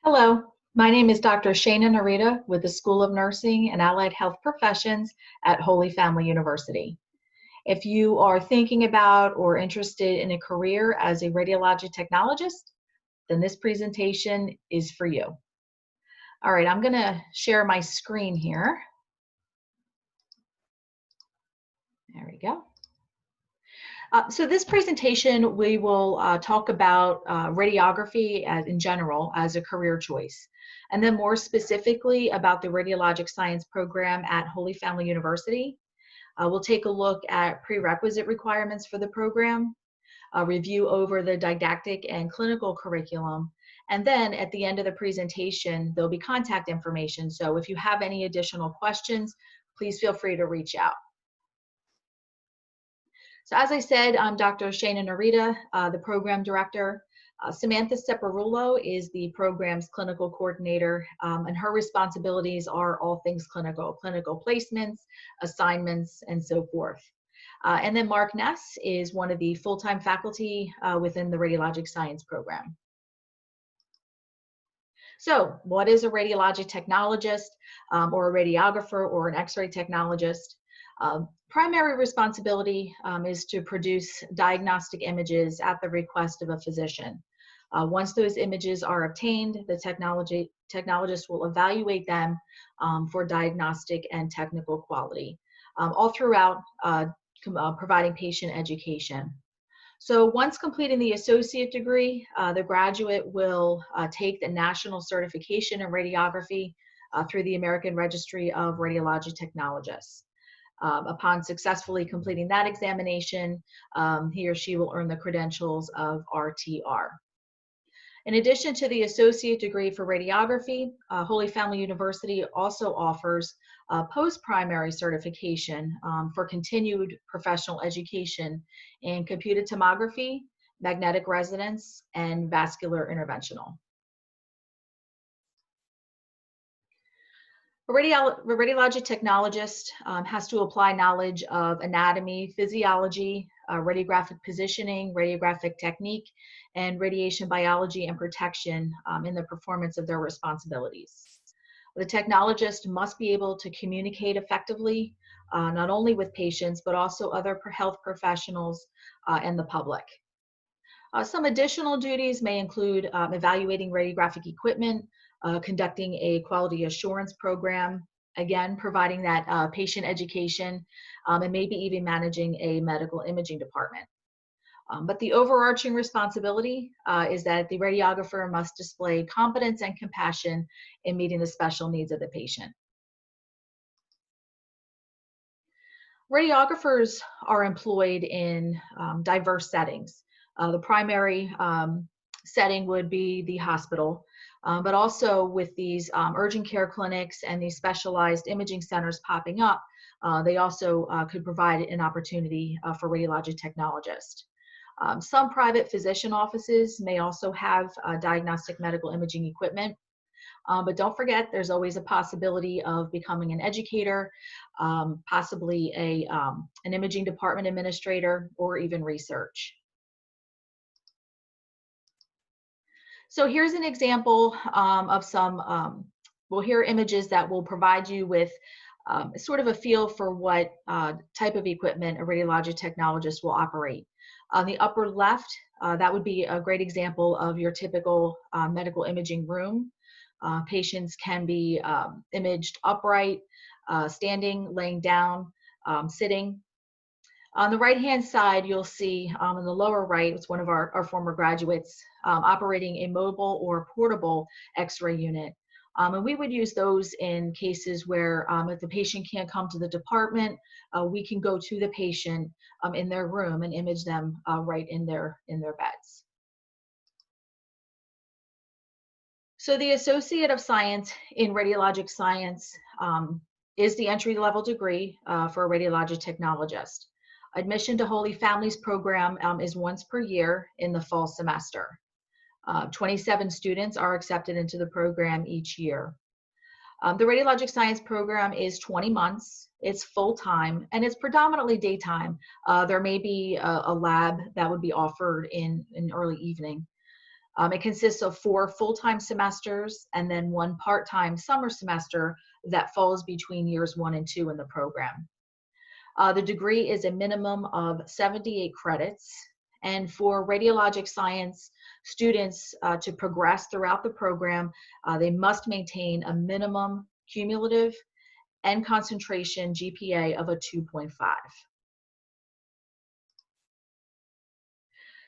Hello, my name is Dr. Shana Narita with the School of Nursing and Allied Health Professions at Holy Family University. If you are thinking about or interested in a career as a radiologic technologist, then this presentation is for you. All right, I'm going to share my screen here. There we go. So this presentation, we will talk about radiography in general as a career choice, and then more specifically about the Radiologic Science program at Holy Family University. We'll take a look at prerequisite requirements for the program, review over the didactic and clinical curriculum, and then at the end of the presentation, there'll be contact information. So if you have any additional questions, please feel free to reach out. So as I said, I'm Dr. Shana Narita, the program director. Samantha Separulo is the program's clinical coordinator, and her responsibilities are all things clinical placements, assignments, and so forth. And then Mark Ness is one of the full-time faculty within the Radiologic Science program. So what is a radiologic technologist or a radiographer or an X-ray technologist? Primary responsibility is to produce diagnostic images at the request of a physician. Once those images are obtained, the technologist will evaluate them for diagnostic and technical quality, all throughout providing patient education. So once completing the associate degree, the graduate will take the national certification in radiography through the American Registry of Radiologic Technologists. Upon successfully completing that examination, he or she will earn the credentials of RTR. In addition to the associate degree for radiography, Holy Family University also offers post-primary certification for continued professional education in computed tomography, magnetic resonance, and vascular interventional. A radiologic technologist has to apply knowledge of anatomy, physiology, radiographic positioning, radiographic technique, and radiation biology and protection in the performance of their responsibilities. The technologist must be able to communicate effectively, not only with patients, but also other health professionals and the public. Some additional duties may include evaluating radiographic equipment, conducting a quality assurance program, again, providing that patient education, and maybe even managing a medical imaging department. But the overarching responsibility is that the radiographer must display competence and compassion in meeting the special needs of the patient. Radiographers are employed in diverse settings. The primary setting would be the hospital, but also with these urgent care clinics and these specialized imaging centers popping up, they also could provide an opportunity for radiologic technologists. Some private physician offices may also have diagnostic medical imaging equipment, but don't forget there's always a possibility of becoming an educator, possibly an imaging department administrator, or even research. So here's an example of some, we'll hear images that will provide you with sort of a feel for what type of equipment a radiologic technologist will operate. On the upper left, that would be a great example of your typical medical imaging room. Patients can be imaged upright, standing, laying down, sitting. On the right-hand side, you'll see in the lower right, it's one of our former graduates operating a mobile or portable X-ray unit. And we would use those in cases where if the patient can't come to the department, we can go to the patient in their room and image them right in their beds. So the Associate of Science in Radiologic Science is the entry-level degree for a radiologic technologist. Admission to Holy Family's program is once per year in the fall semester. 27 students are accepted into the program each year. The Radiologic Science program is 20 months, it's full-time, and it's predominantly daytime. There may be a lab that would be offered in early evening. It consists of 4 full-time semesters and then 1 part-time summer semester that falls between years 1 and 2 in the program. The degree is a minimum of 78 credits. And for radiologic science students to progress throughout the program, they must maintain a minimum cumulative and concentration GPA of a 2.5.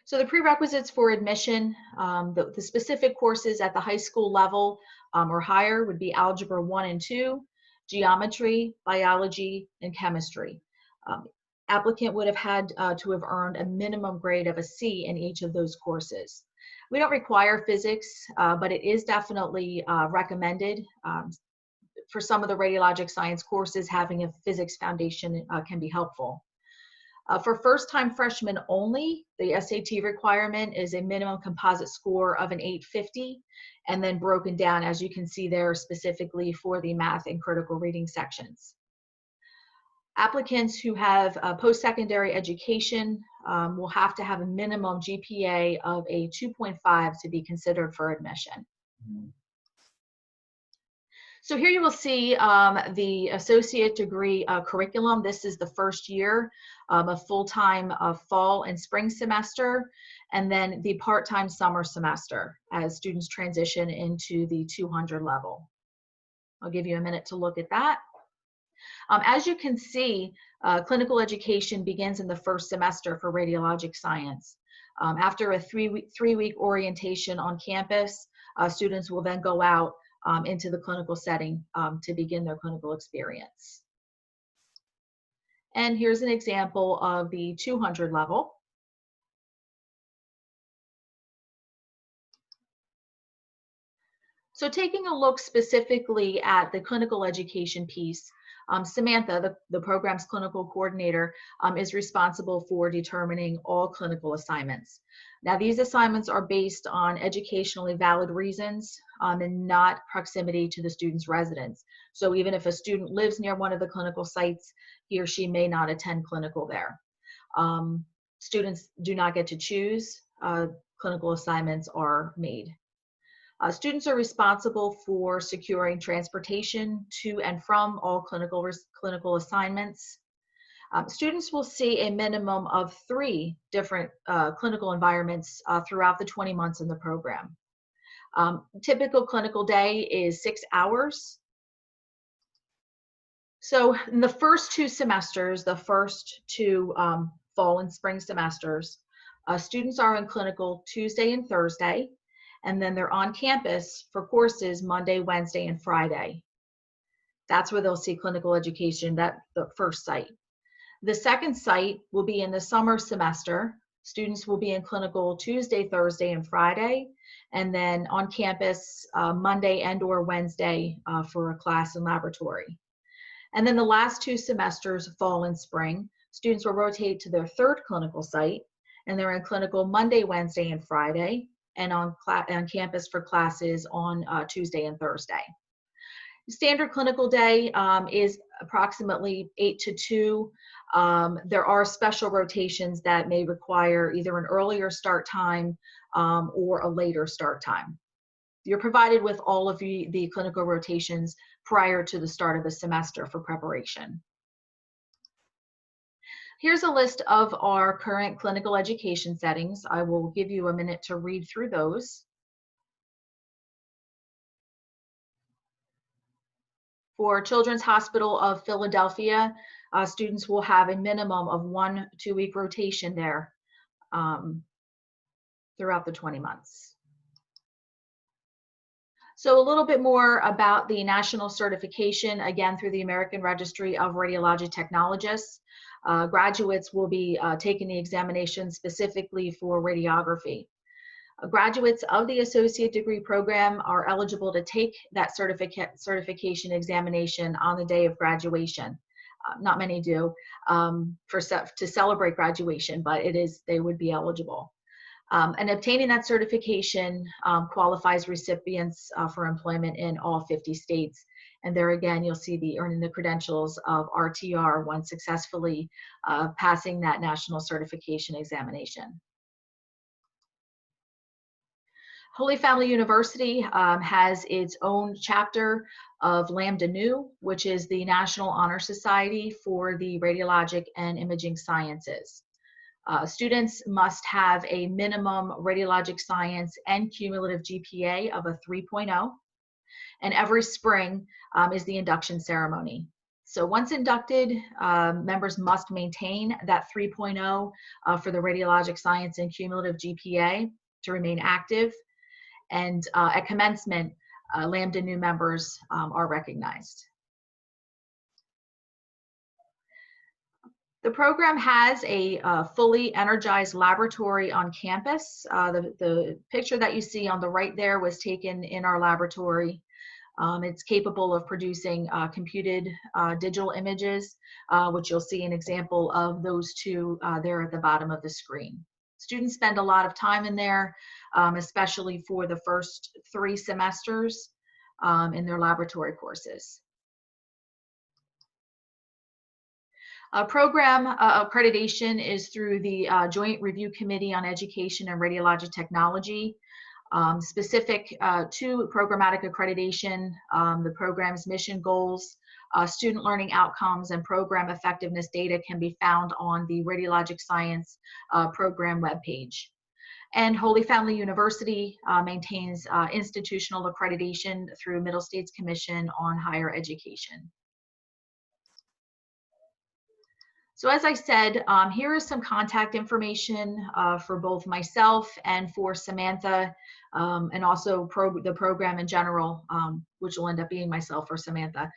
So the prerequisites for admission, the specific courses at the high school level or higher would be Algebra 1 and 2, Geometry, Biology, and Chemistry. Applicant would have had to have earned a minimum grade of a C in each of those courses. We don't require physics, but it is definitely recommended. For some of the radiologic science courses, having a physics foundation can be helpful. For first-time freshmen only, the SAT requirement is a minimum composite score of an 850, and then broken down, as you can see there, specifically for the math and critical reading sections. Applicants who have post-secondary education will have to have a minimum GPA of a 2.5 to be considered for admission. So here you will see the associate degree curriculum. This is the first year of a full-time fall and spring semester, and then the part-time summer semester as students transition into the 200 level. I'll give you a minute to look at that. As you can see, clinical education begins in the first semester for radiologic science. After a three-week orientation on campus, students will then go out into the clinical setting to begin their clinical experience. And here's an example of the 200 level. So taking a look specifically at the clinical education piece, Samantha, the program's clinical coordinator, is responsible for determining all clinical assignments. Now, these assignments are based on educationally valid reasons and not proximity to the student's residence. So even if a student lives near one of the clinical sites, he or she may not attend clinical there. Students do not get to choose. Clinical assignments are made. Students are responsible for securing transportation to and from all clinical assignments. Students will see a minimum of 3 different clinical environments throughout the 20 months in the program. Typical clinical day is 6 hours. So in the first 2 semesters, the first 2 fall and spring semesters, students are in clinical Tuesday and Thursday, and then they're on campus for courses Monday, Wednesday, and Friday. That's where they'll see clinical education, the first site. The second site will be in the summer semester. Students will be in clinical Tuesday, Thursday, and Friday, and then on campus Monday and or Wednesday for a class and laboratory. And then the last 2 semesters, fall and spring, students will rotate to their third clinical site, and they're in clinical Monday, Wednesday, and Friday, and on campus for classes on Tuesday and Thursday. Standard clinical day is approximately 8 to 2. There are special rotations that may require either an earlier start time or a later start time. You're provided with all of the clinical rotations prior to the start of the semester for preparation. Here's a list of our current clinical education settings. I will give you a minute to read through those. For Children's Hospital of Philadelphia, students will have a minimum of 1 2-week rotation there throughout the 20 months. So a little bit more about the national certification, again, through the American Registry of Radiologic Technologists. Graduates will be taking the examination specifically for radiography. Graduates of the associate degree program are eligible to take that certification examination on the day of graduation. Not many do to celebrate graduation, but they would be eligible. And obtaining that certification qualifies recipients for employment in all 50 states. And there again, you'll see the earning the credentials of RTR once successfully passing that national certification examination. Holy Family University has its own chapter of Lambda Nu, which is the National Honor Society for the Radiologic and Imaging Sciences. Students must have a minimum radiologic science and cumulative GPA of a 3.0, and every spring is the induction ceremony. So once inducted, members must maintain that 3.0 for the radiologic science and cumulative GPA to remain active. And at commencement, Lambda Nu members are recognized. The program has a fully energized laboratory on campus. The picture that you see on the right there was taken in our laboratory. It's capable of producing computed digital images, which you'll see an example of those two there at the bottom of the screen. Students spend a lot of time in there, especially for the first 3 semesters in their laboratory courses. Program accreditation is through the Joint Review Committee on Education and Radiologic Technology. Specific to programmatic accreditation, the program's mission goals, student learning outcomes, and program effectiveness data can be found on the Radiologic Science program webpage. And Holy Family University maintains institutional accreditation through Middle States Commission on Higher Education. So as I said, here is some contact information for both myself and for Samantha, and also the program in general, which will end up being myself or Samantha.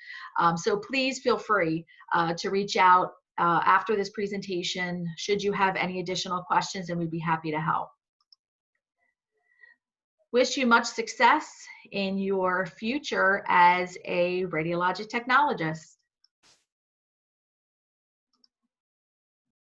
So please feel free to reach out after this presentation should you have any additional questions, and we'd be happy to help. Wish you much success in your future as a radiologic technologist.